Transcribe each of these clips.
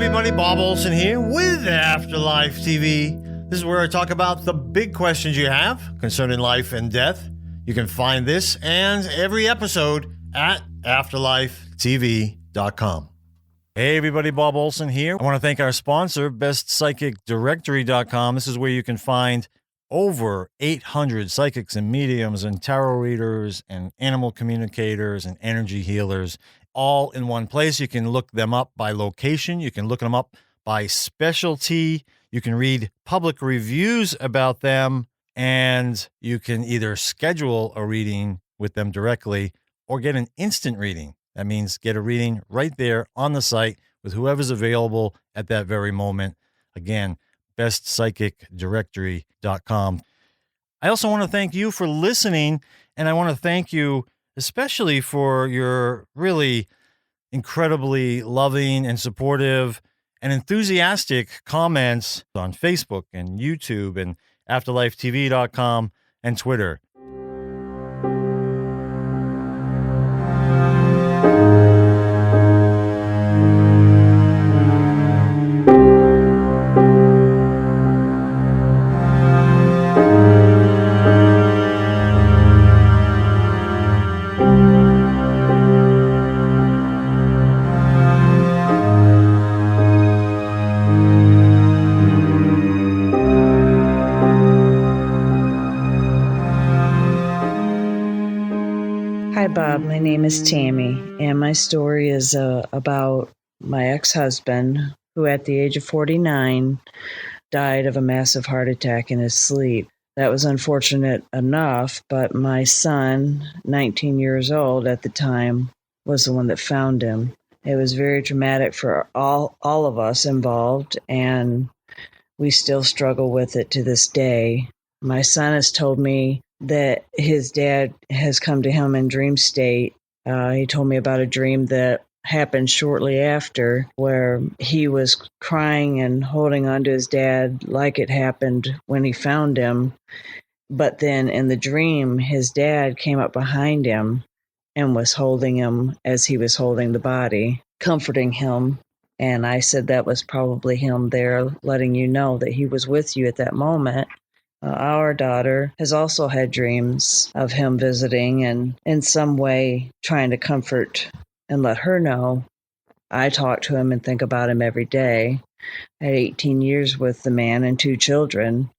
everybody, Bob Olson here with Afterlife TV. This is where I talk about the big questions you have concerning life and death. You can find this and every episode at afterlifetv.com. Hey everybody, Bob Olson here. I want to thank our sponsor, bestpsychicdirectory.com. This is where you can find over 800 psychics and mediums and tarot readers and animal communicators and energy healers all in one place. You can look them up by location. You can look them up by specialty. You can read public reviews about them, and you can either schedule a reading with them directly or get an instant reading. That means get a reading right there on the site with whoever's available at that very moment. Again, bestpsychicdirectory.com. I also want to thank you for listening, and I want to thank you especially for your really incredibly loving and supportive and enthusiastic comments on Facebook and YouTube and afterlifetv.com and Twitter. Hi, Bob. My name is Tammy, and my story is about my ex-husband who, at the age of 49, died of a massive heart attack in his sleep. That was unfortunate enough, but my son, 19 years old at the time, was the one that found him. It was very traumatic for all of us involved, and we still struggle with it to this day. My son has told me that his dad has come to him in dream state. He told me about a dream that happened shortly after where he was crying and holding on to his dad like it happened when he found him. But then in the dream, his dad came up behind him and was holding him as he was holding the body, comforting him. And I said that was probably him there letting you know that he was with you at that moment. Our daughter has also had dreams of him visiting and in some way trying to comfort and let her know. I talk to him and think about him every day. I had 18 years with the man and 2 children.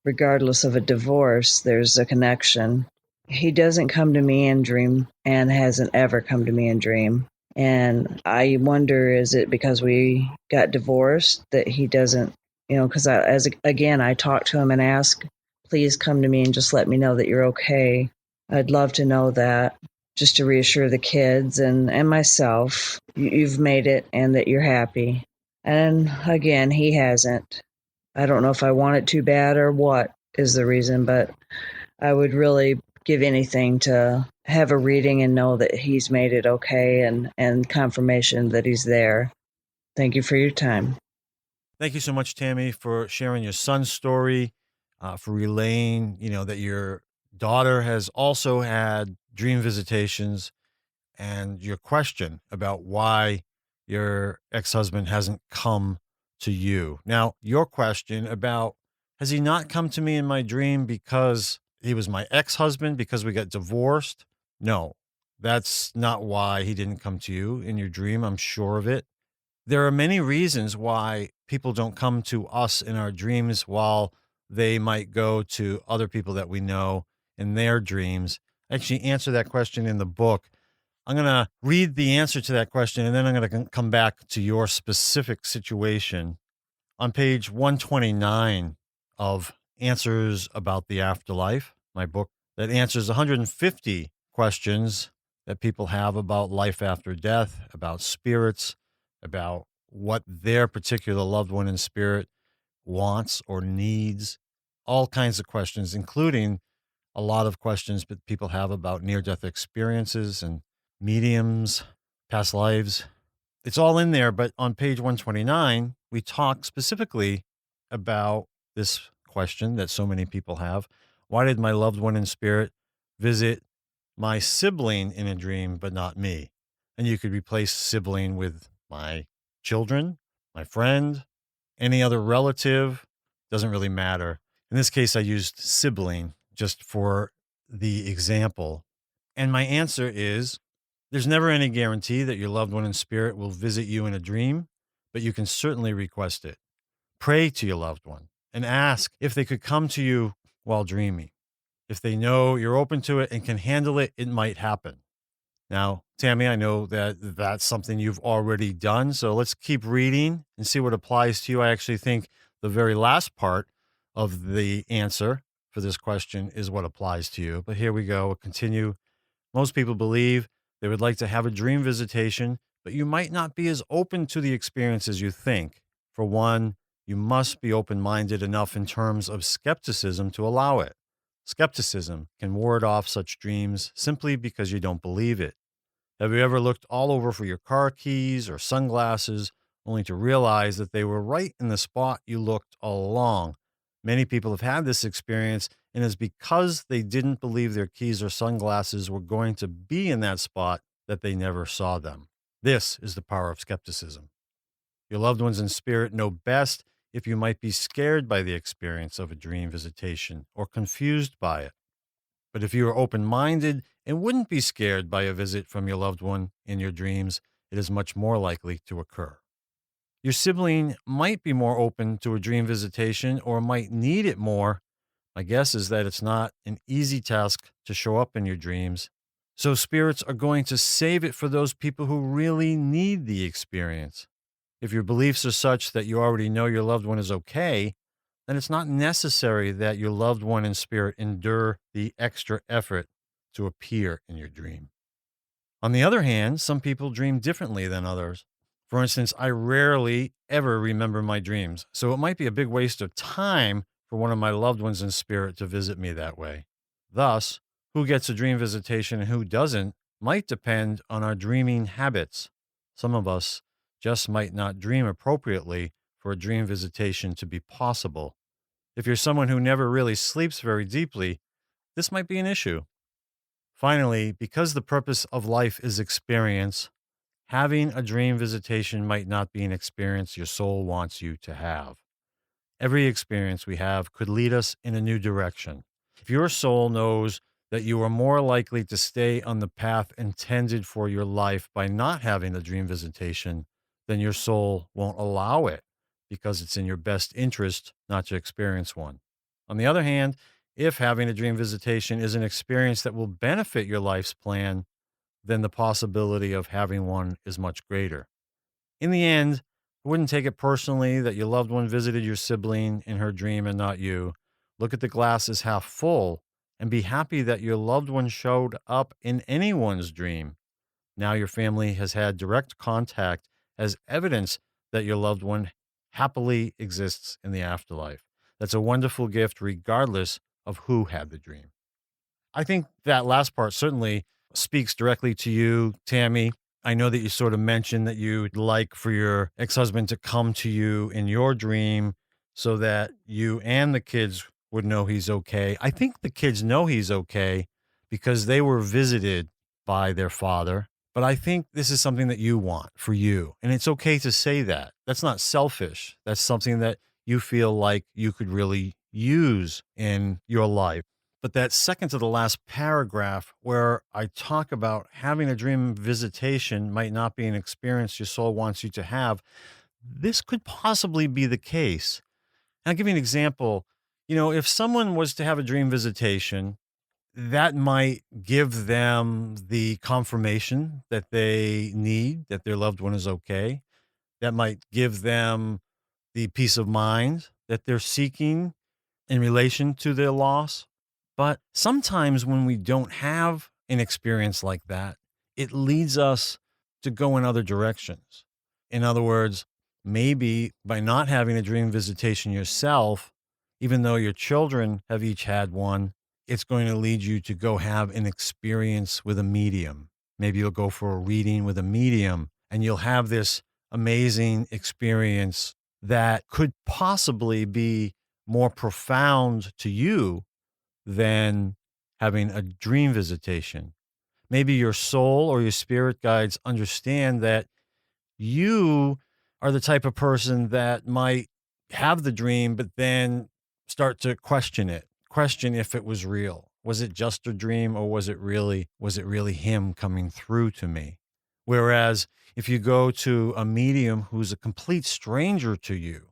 Regardless of a divorce, there's a connection. He doesn't come to me in dream and hasn't ever come to me in dream. And I wonder, is it because we got divorced that he doesn't, because I talk to him and ask, please come to me and just let me know that you're okay. I'd love to know that, just to reassure the kids and myself, you've made it and that you're happy. And again, he hasn't. I don't know if I want it too bad or what is the reason, but I would really give anything to have a reading and know that he's made it okay and confirmation that he's there. Thank you for your time. Thank you so much, Tammy, for sharing your son's story, for relaying, that your daughter has also had dream visitations, and your question about why your ex-husband hasn't come to you. Now, your question about, has he not come to me in my dream because he was my ex-husband, because we got divorced? No, that's not why he didn't come to you in your dream. I'm sure of it. There are many reasons why people don't come to us in our dreams while they might go to other people that we know in their dreams. I actually answer that question in the book. I'm going to read the answer to that question, and then I'm going to come back to your specific situation. On page 129 of Answers About the Afterlife, my book that answers 150 questions that people have about life after death, about spirits, about what their particular loved one in spirit wants or needs, all kinds of questions, including a lot of questions that people have about near-death experiences and mediums, past lives. It's all in there, but on page 129, we talk specifically about this question that so many people have. Why did my loved one in spirit visit my sibling in a dream, but not me? And you could replace sibling with my children, my friend, any other relative, doesn't really matter. In this case, I used sibling just for the example. And my answer is there's never any guarantee that your loved one in spirit will visit you in a dream, but you can certainly request it. Pray to your loved one and ask if they could come to you while dreaming. If they know you're open to it and can handle it, it might happen. Now, Tammy, I know that that's something you've already done. So let's keep reading and see what applies to you. I actually think the very last part of the answer for this question is what applies to you. But here we go. We'll continue. Most people believe they would like to have a dream visitation, but you might not be as open to the experience as you think. For one, you must be open minded enough in terms of skepticism to allow it. Skepticism can ward off such dreams simply because you don't believe it. Have you ever looked all over for your car keys or sunglasses only to realize that they were right in the spot you looked all along? Many people have had this experience, and it's because they didn't believe their keys or sunglasses were going to be in that spot that they never saw them. This is the power of skepticism. Your loved ones in spirit know best if you might be scared by the experience of a dream visitation or confused by it. But if you are open minded and wouldn't be scared by a visit from your loved one in your dreams, it is much more likely to occur. Your sibling might be more open to a dream visitation or might need it more. My guess is that it's not an easy task to show up in your dreams. So spirits are going to save it for those people who really need the experience. If your beliefs are such that you already know your loved one is okay, then it's not necessary that your loved one in spirit endure the extra effort to appear in your dream. On the other hand, some people dream differently than others. For instance, I rarely ever remember my dreams, so it might be a big waste of time for one of my loved ones in spirit to visit me that way. Thus, who gets a dream visitation and who doesn't might depend on our dreaming habits. Some of us just might not dream appropriately for a dream visitation to be possible. If you're someone who never really sleeps very deeply, this might be an issue. Finally, because the purpose of life is experience, having a dream visitation might not be an experience your soul wants you to have. Every experience we have could lead us in a new direction. If your soul knows that you are more likely to stay on the path intended for your life by not having a dream visitation, then your soul won't allow it because it's in your best interest not to experience one. On the other hand, if having a dream visitation is an experience that will benefit your life's plan, then the possibility of having one is much greater. In the end, I wouldn't take it personally that your loved one visited your sibling in her dream and not you. Look at the glass as half full and be happy that your loved one showed up in anyone's dream. Now your family has had direct contact as evidence that your loved one happily exists in the afterlife. That's a wonderful gift, regardless of who had the dream. I think that last part certainly speaks directly to you, Tammy. I know that you sort of mentioned that you'd like for your ex-husband to come to you in your dream so that you and the kids would know he's okay. I think the kids know he's okay because they were visited by their father. But I think this is something that you want for you. And it's okay to say that. That's not selfish. That's something that you feel like you could really use in your life. But that second to the last paragraph where I talk about having a dream visitation might not be an experience your soul wants you to have, this could possibly be the case. And I'll give you an example. If someone was to have a dream visitation, that might give them the confirmation that they need, that their loved one is okay. That might give them the peace of mind that they're seeking in relation to their loss. But sometimes when we don't have an experience like that, it leads us to go in other directions. In other words, maybe by not having a dream visitation yourself, even though your children have each had one, it's going to lead you to go have an experience with a medium. Maybe you'll go for a reading with a medium and you'll have this amazing experience that could possibly be more profound to you than having a dream visitation. Maybe your soul or your spirit guides understand that you are the type of person that might have the dream, but then start to question it, question if it was real. Was it just a dream, or was it really him coming through to me? Whereas if you go to a medium who's a complete stranger to you,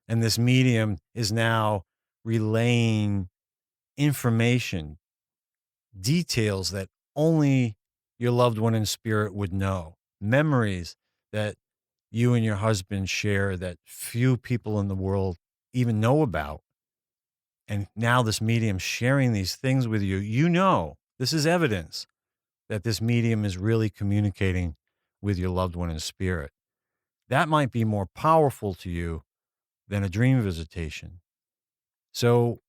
and this medium is now relaying information, details that only your loved one in spirit would know, memories that you and your husband share that few people in the world even know about. And now this medium sharing these things with you, this is evidence that this medium is really communicating with your loved one in spirit. That might be more powerful to you than a dream visitation. So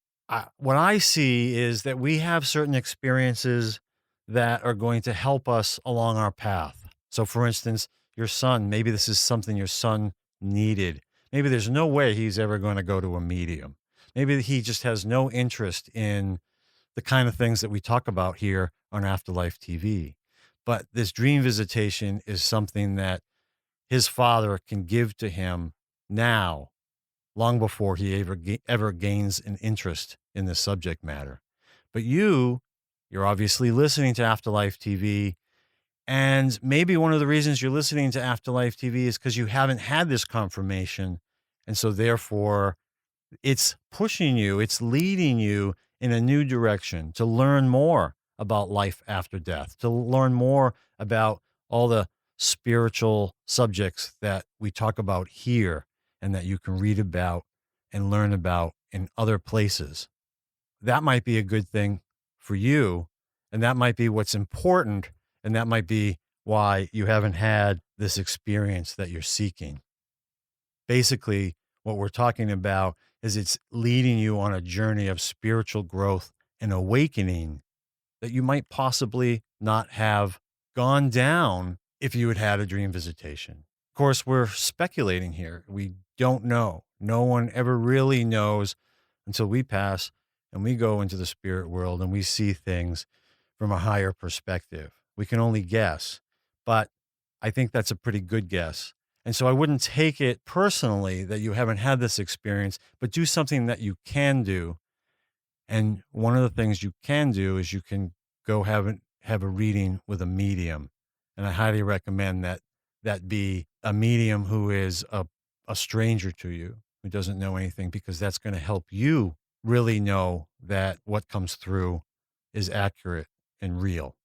what I see is that we have certain experiences that are going to help us along our path. So for instance, your son, maybe this is something your son needed. Maybe there's no way he's ever going to go to a medium. Maybe he just has no interest in the kind of things that we talk about here on Afterlife TV. But this dream visitation is something that his father can give to him now, long before he ever gains an interest in this subject matter. But you're obviously listening to Afterlife TV, and maybe one of the reasons you're listening to Afterlife TV is because you haven't had this confirmation, and so therefore it's pushing you, it's leading you in a new direction to learn more about life after death, to learn more about all the spiritual subjects that we talk about here and that you can read about and learn about in other places. That might be a good thing for you, and that might be what's important, and that might be why you haven't had this experience that you're seeking. Basically, what we're talking about is it's leading you on a journey of spiritual growth and awakening that you might possibly not have gone down if you had had a dream visitation. Of course, we're speculating here. We don't know. No one ever really knows until we pass and we go into the spirit world and we see things from a higher perspective. We can only guess, but I think that's a pretty good guess. And so I wouldn't take it personally that you haven't had this experience, but do something that you can do. And one of the things you can do is you can go have a reading with a medium. And I highly recommend that be a medium who is a stranger to you, who doesn't know anything, because that's going to help you really know that what comes through is accurate and real.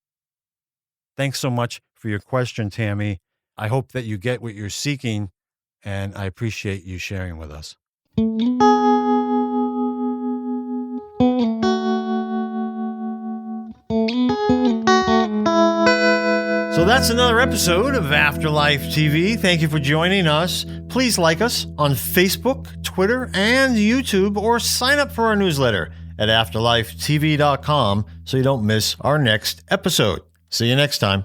Thanks so much for your question, Tammy. I hope that you get what you're seeking, and I appreciate you sharing with us. So that's another episode of Afterlife TV. Thank you for joining us. Please like us on Facebook, Twitter, and YouTube, or sign up for our newsletter at afterlifetv.com so you don't miss our next episode. See you next time.